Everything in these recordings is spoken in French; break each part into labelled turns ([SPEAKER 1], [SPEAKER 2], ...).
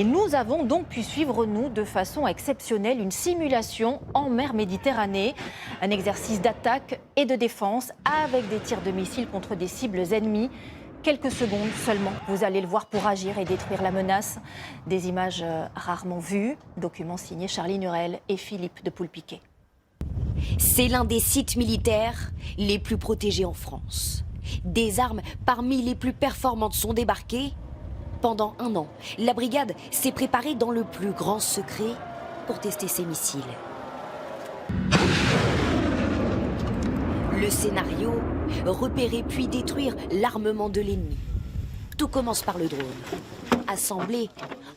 [SPEAKER 1] Et nous avons donc pu suivre, nous, de façon exceptionnelle, une simulation en mer Méditerranée. Un exercice d'attaque et de défense avec des tirs de missiles contre des cibles ennemies. Quelques secondes seulement, vous allez le voir, pour agir et détruire la menace. Des images rarement vues. Document signé Charlie Nurel et Philippe de Poulpiquet.
[SPEAKER 2] C'est l'un des sites militaires les plus protégés en France. Des armes parmi les plus performantes sont débarquées. Pendant 1 an, la brigade s'est préparée dans le plus grand secret pour tester ses missiles. Le scénario, repérer puis détruire l'armement de l'ennemi. Tout commence par le drone, assemblé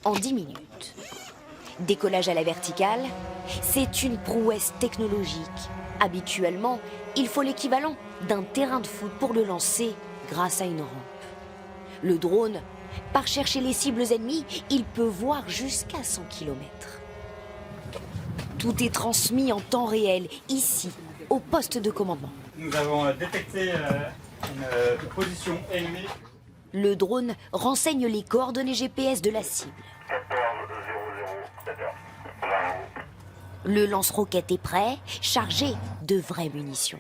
[SPEAKER 2] en 10 minutes. Décollage à la verticale, c'est une prouesse technologique. Habituellement, il faut l'équivalent d'un terrain de foot pour le lancer grâce à une rampe. Le drone part chercher les cibles ennemies, il peut voir jusqu'à 100 km. Tout est transmis en temps réel, ici, au poste de commandement.
[SPEAKER 3] Nous avons détecté une position ennemie.
[SPEAKER 2] Le drone renseigne les coordonnées GPS de la cible. Le lance-roquette est prêt, chargé de vraies munitions.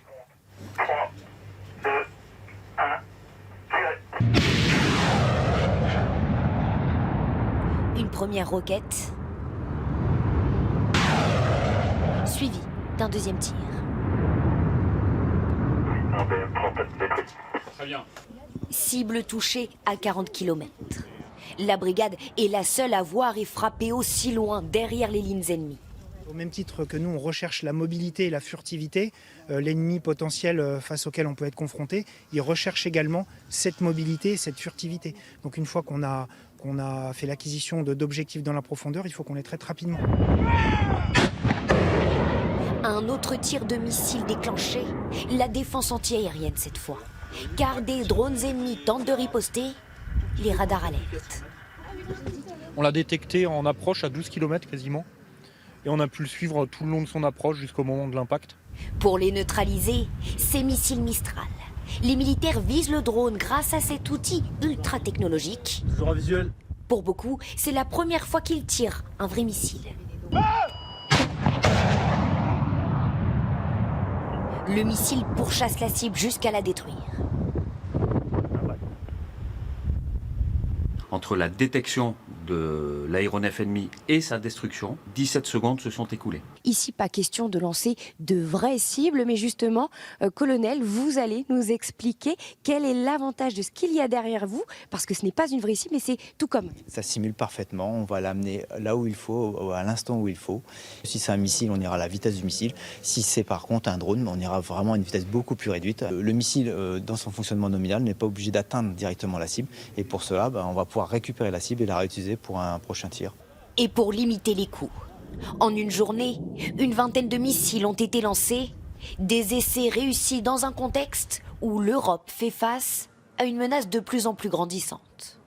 [SPEAKER 3] 3, 2, 1,
[SPEAKER 2] Une première roquette, suivie d'un deuxième tir.
[SPEAKER 3] Très bien.
[SPEAKER 2] Cible touchée à 40 km. La brigade est la seule à voir et frapper aussi loin derrière les lignes ennemies.
[SPEAKER 4] Au même titre que nous, on recherche la mobilité et la furtivité, l'ennemi potentiel face auquel on peut être confronté, il recherche également cette mobilité et cette furtivité. Donc une fois qu'on a fait l'acquisition d'objectifs dans la profondeur, il faut qu'on les traite rapidement.
[SPEAKER 2] Un autre tir de missile déclenché, la défense antiaérienne cette fois. Car des drones ennemis tentent de riposter, les radars alertent.
[SPEAKER 5] On l'a détecté en approche à 12 km quasiment. Et on a pu le suivre tout le long de son approche jusqu'au moment de l'impact.
[SPEAKER 2] Pour les neutraliser, ces missiles Mistral. Les militaires visent le drone grâce à cet outil ultra technologique.
[SPEAKER 3] Toujours un visuel.
[SPEAKER 2] Pour beaucoup, c'est la première fois qu'ils tirent un vrai missile. Le missile pourchasse la cible jusqu'à la détruire.
[SPEAKER 6] Entre la détection de l'aéronef ennemi et sa destruction, 17 secondes se sont écoulées.
[SPEAKER 7] Ici, pas question de lancer de vraies cibles, mais justement, colonel, vous allez nous expliquer quel est l'avantage de ce qu'il y a derrière vous, parce que ce n'est pas une vraie cible, mais c'est tout comme.
[SPEAKER 8] Ça simule parfaitement, on va l'amener là où il faut, à l'instant où il faut. Si c'est un missile, on ira à la vitesse du missile. Si c'est par contre un drone, on ira vraiment à une vitesse beaucoup plus réduite. Le missile, dans son fonctionnement nominal, n'est pas obligé d'atteindre directement la cible. Et pour cela, on va pouvoir récupérer la cible et la réutiliser pour un prochain tir.
[SPEAKER 2] Et pour limiter les coûts, en une journée, une vingtaine de missiles ont été lancés, des essais réussis dans un contexte où l'Europe fait face à une menace de plus en plus grandissante.